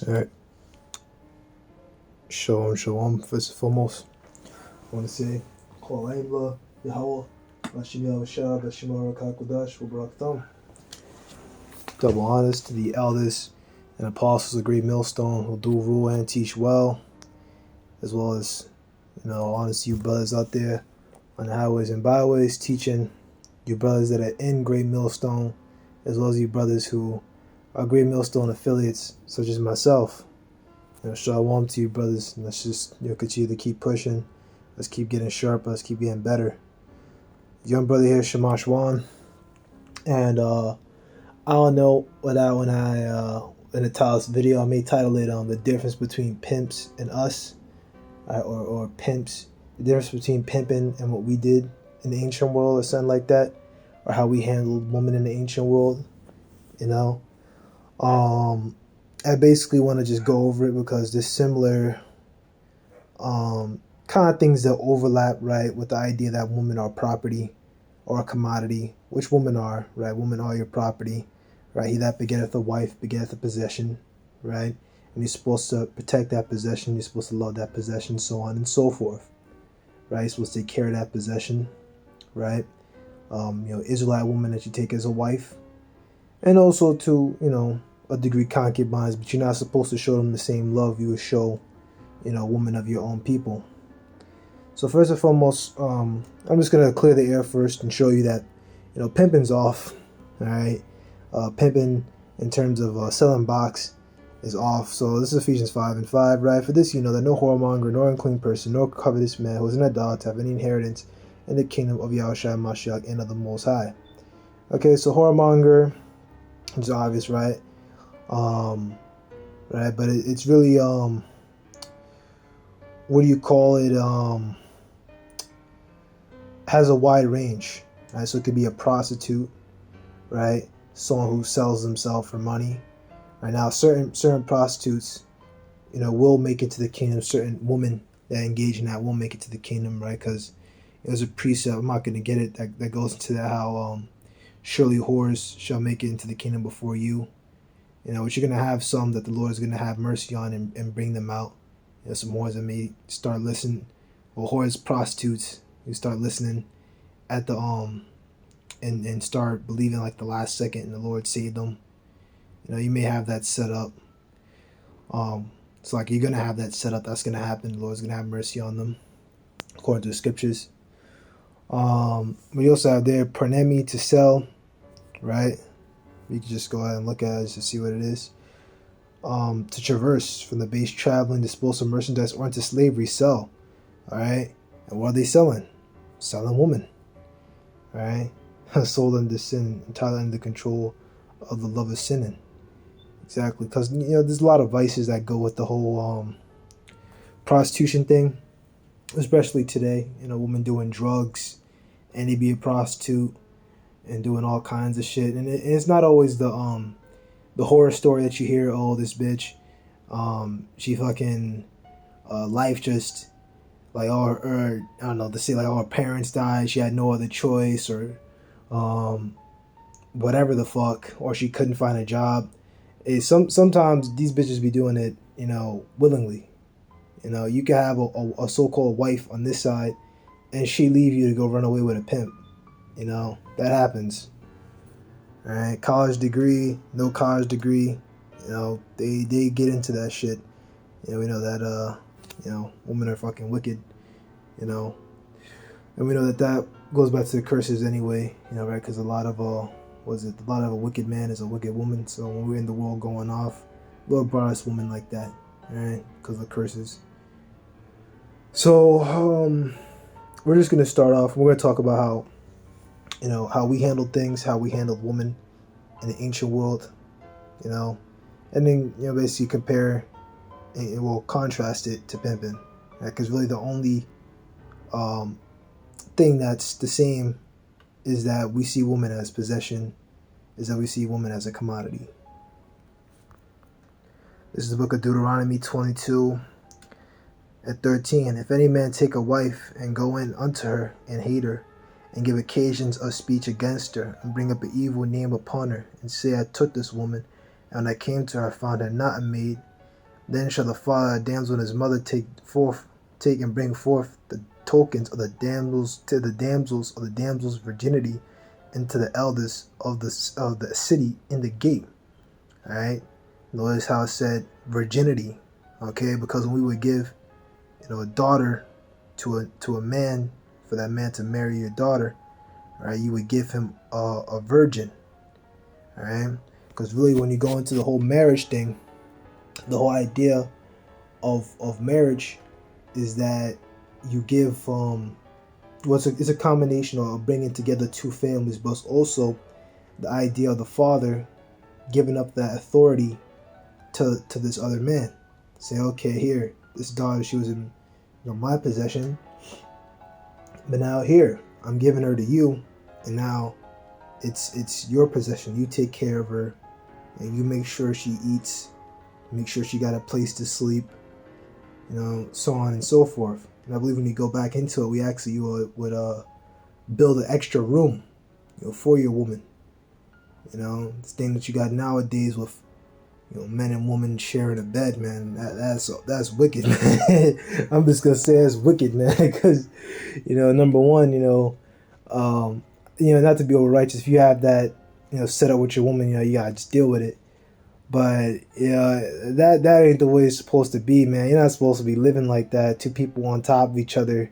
Alright, shalom, shalom. First and foremost, I want to say, Kol Aimla, Yahweh, Bashim Yahushua, Bashim Arakakudash, Wabaraktham. Double honors to the elders and apostles of Great Millstone who do rule and teach well as honors to you brothers out there on the highways and byways, teaching you brothers that are in Great Millstone, as well as you brothers who are Great Millstone affiliates, such as myself. Shalom to you brothers, and let's just continue to keep pushing. Let's keep getting sharper. Let's keep getting better. Young brother here, Shamash Wan, and I don't know without when I in the title video I may title it the difference between pimps and us, or pimps, the difference between pimping and what we did in the ancient world, or something like that, or how we handled women in the ancient world. I basically want to just go over it because there's similar kind of things that overlap, right, with the idea that women are property or a commodity, which women are, right? Women are your property, right? He that begetteth a wife begetteth a possession, right? And you're supposed to protect that possession, you're supposed to love that possession, so on and so forth, right? You're supposed to take care of that possession, right? Israelite woman that you take as a wife, and also to, a degree concubines, but you're not supposed to show them the same love you would show, women of your own people. So first and foremost, I'm just going to clear the air first and show you that, pimping's off, all right? Pimping in terms of selling box is off. So this is Ephesians 5:5, right? For this, that no whoremonger, nor unclean person, nor covetous man who is an adult have any inheritance in the kingdom of Yahushua Mashiach and of the Most High. Okay, so whoremonger is obvious, right? Right, but it's really what do you call it? Has a wide range, right? So it could be a prostitute, right? Someone who sells themselves for money. Right now, certain prostitutes, will make it to the kingdom. Certain women that engage in that will make it to the kingdom, right? Because there's a precept. I'm not going to get it. That goes into that how surely whores shall make it into the kingdom before you. But you're going to have some that the Lord is going to have mercy on and bring them out. Some whores that may start listening, or whores, prostitutes, who start listening at the and start believing like the last second and the Lord saved them. You may have that set up. So like you're going to have that set up. That's going to happen. The Lord's going to have mercy on them, according to the scriptures. We also have there pranemi, to sell, right? You can just go ahead and look at it to see what it is. To traverse from the base, traveling, dispose of merchandise, or into slavery, sell. All right. And what are they selling? Selling women. All right. Sold under sin, entirely under the control of the love of sinning. Exactly. Because, there's a lot of vices that go with the whole prostitution thing, especially today. Women doing drugs and they be a prostitute and doing all kinds of shit. And it's not always the horror story that you hear, oh, this bitch, she fucking, life just, like, or I don't know, to say, like, oh, her parents died, she had no other choice, or, whatever the fuck, or she couldn't find a job. Sometimes these bitches be doing it, willingly. You can have a so-called wife on this side, and she leave you to go run away with a pimp. That happens. All right, college degree, no college degree, they get into that shit. We know that women are fucking wicked, and we know that goes back to the curses anyway, right? Because a lot of a wicked man is a wicked woman. So when we're in the world going off, Lord brought us women like that, right? Because of the curses. So we're just gonna start off. We're gonna talk about how, how we handled things, how we handled women in the ancient world, and then, basically compare and we'll contrast it to pimping, right? Because really the only thing that's the same is that we see women as possession, is that we see women as a commodity. This is the book of Deuteronomy 22:13. If any man take a wife and go in unto her and hate her, and give occasions of speech against her, and bring up an evil name upon her, and say, I took this woman, and when I came to her, I found her not a maid, Then shall the father of the damsel and his mother take and bring forth the tokens of the damsels to the damsels of the damsel's virginity, and to the elders of the city in the gate. All right. Notice how it said virginity. Okay, because when we would give, a daughter to a man, for that man to marry your daughter, all right, you would give him a virgin. All right, because really, when you go into the whole marriage thing, the whole idea of marriage is that you give it's a combination of bringing together two families, but also the idea of the father giving up that authority to this other man. Say, okay, here, this daughter, she was in my possession, but now here I'm giving her to you, and now it's your possession. You take care of her, and you make sure she eats, make sure she got a place to sleep, so on and so forth. And I believe when you go back into it, we actually would build an extra room, for your woman. This thing that you got nowadays with men and women sharing a bed, man. That's wicked, man. I'm just gonna say it's wicked, man, because number one, not to be over righteous. If you have that, set up with your woman, you gotta just deal with it. But that ain't the way it's supposed to be, man. You're not supposed to be living like that, two people on top of each other,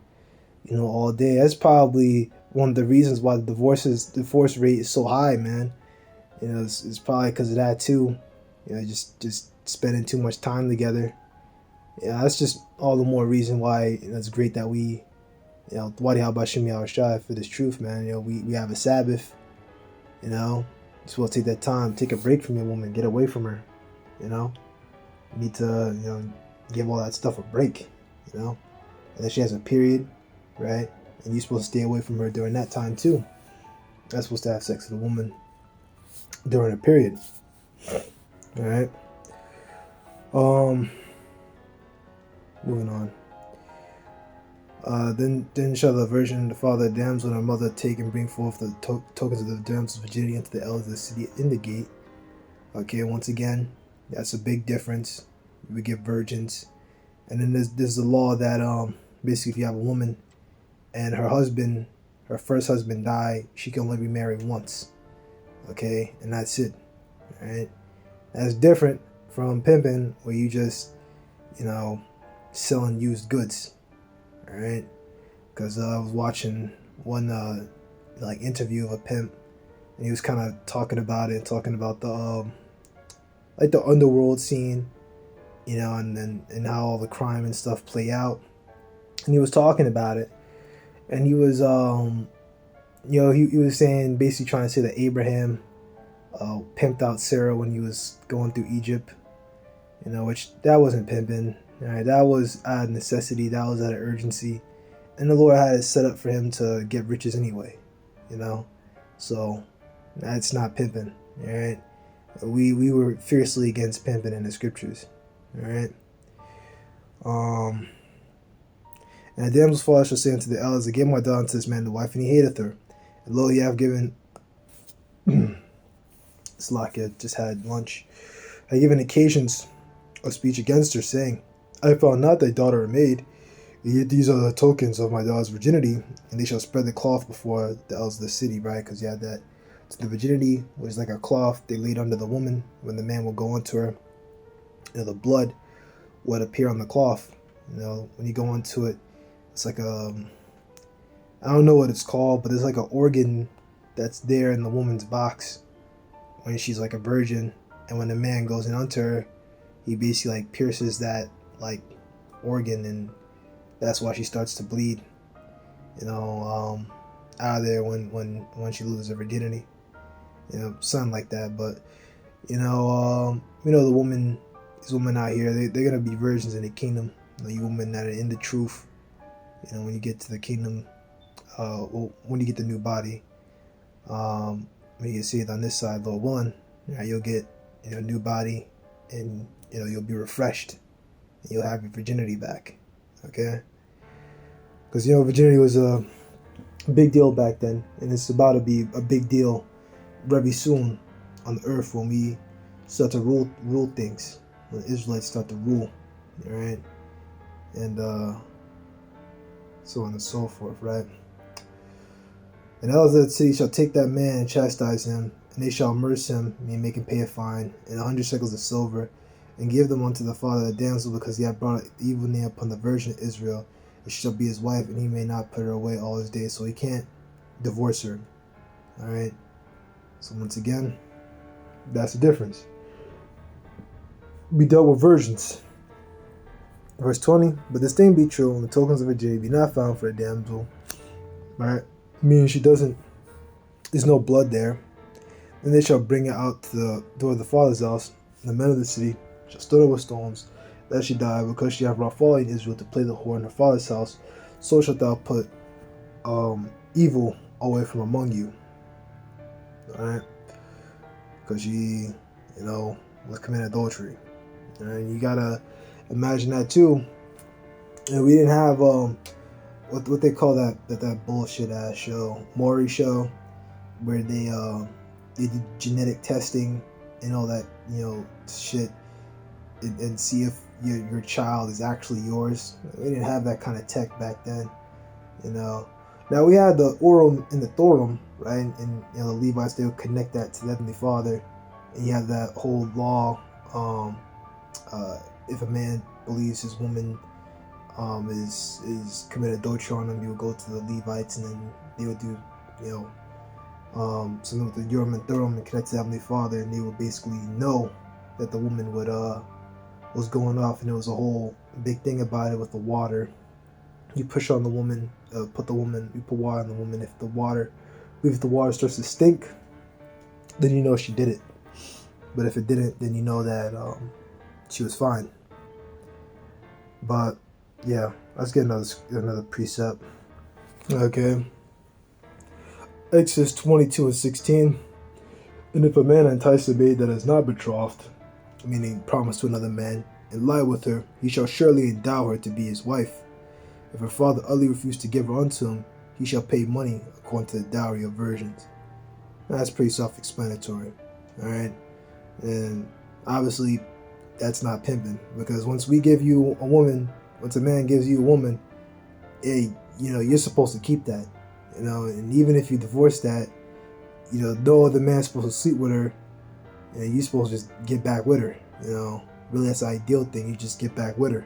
all day. That's probably one of the reasons why the divorce rate is so high, man. It's probably because of that too. Just spending too much time together. That's just all the more reason why it's great that we, Wadi Habashim Yahushua for this truth, man. We have a Sabbath. You're supposed to take that time, take a break from your woman, get away from her. You need to, give all that stuff a break. And then she has a period, right? And you're supposed to stay away from her during that time too. You're supposed to have sex with a woman during a period. All right. Moving on. Then shall the virgin, the father, the damsel, and her mother take and bring forth the tokens of the damsel's virginity unto the elders of the city in the gate. Okay, once again, that's a big difference. We give virgins, and then there's a law that basically if you have a woman and her first husband died, she can only be married once. Okay, and that's it. All right. That's different from pimping, where you just, selling used goods. All right. Because I was watching one interview of a pimp, and he was kind of talking about the the underworld scene, and how all the crime and stuff play out. And he was talking about it, and he was he was saying, basically trying to say that Abraham pimped out Sarah when he was going through Egypt, which that wasn't pimping. All right, that was out of necessity, that was out of urgency, and the Lord had it set up for him to get riches anyway, so that's not pimping. All right, we were fiercely against pimping in the scriptures. All right. And the damsel's father shall say unto the elders, I gave my daughter unto this man the wife, and he hateth her. And lo, he have given Slakia just had lunch. I given occasions of speech against her, saying, I found not thy daughter a maid. Yet these are the tokens of my daughter's virginity, and they shall spread the cloth before the elders of the city, right? Because you had that. So the virginity was like a cloth they laid under the woman when the man would go into her. The blood would appear on the cloth. When you go into it, it's like I don't know what it's called, but it's like an organ that's there in the woman's box when she's like a virgin, and when the man goes in onto her, he basically like pierces that like organ, and that's why she starts to bleed, out of there when she loses her virginity, something like that. But the woman, these women out here, they're gonna be virgins in the kingdom. You women that are in the truth, when you get to the kingdom, when you get the new body, when you get saved on this side, Lord willing, you'll get a new body, and you'll be refreshed, and you'll have your virginity back. Okay, because virginity was a big deal back then, and it's about to be a big deal very soon on the earth when we start to rule things. when the Israelites start to rule, right? And so on and so forth, right? And the elders of the city shall take that man and chastise him, and they shall immerse him, and make him pay a fine, and 100 shekels of silver, and give them unto the father of the damsel, because he hath brought the evil name upon the virgin of Israel, and she shall be his wife, and he may not put her away all his days. So he can't divorce her. Alright? So once again, that's the difference. Be dealt with virgins. Verse 20, but this thing be true, and the tokens of virginity be not found for a damsel. Right? Meaning there's no blood there. Then they shall bring it out to the door of the father's house, and the men of the city shall stone her with stones, that she die, because she hath brought folly in Israel to play the whore in her father's house. So shalt thou put evil away from among you. Alright? Because she, was committing adultery. And you gotta imagine that too. And we didn't have what they call that bullshit ass show, Maury show, where they did genetic testing and all that shit, and see if your child is actually yours. We didn't have that kind of tech back then. Now we had the Urim and the Thummim, right? And the Levites, they would connect that to the Heavenly Father, and you have that whole law. If a man believes his woman is committed adultery on him, he would go to the Levites, and then they would do something with the Urim and Thummim and connect to the Heavenly Father, and they would basically know that the woman was going off, and there was a whole big thing about it with the water. You push on the woman, you put water on the woman. If the water starts to stink, then you know she did it. But if it didn't, then you know that she was fine. But yeah, let's get another precept. Okay. Exodus 22:16. And if a man entice a maid that is not betrothed, meaning promised to another man, and lie with her, he shall surely endow her to be his wife. If her father utterly refuse to give her unto him, he shall pay money according to the dowry of virgins. Now, that's pretty self-explanatory. Alright? And obviously, that's not pimping, because once a man gives you a woman, you're supposed to keep that. And even if you divorce that, no other man's supposed to sleep with her, and you're supposed to just get back with her. Really, that's the ideal thing. You just get back with her.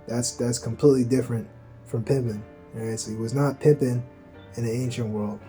That's completely different from pimping. Alright, so he was not pimping in the ancient world.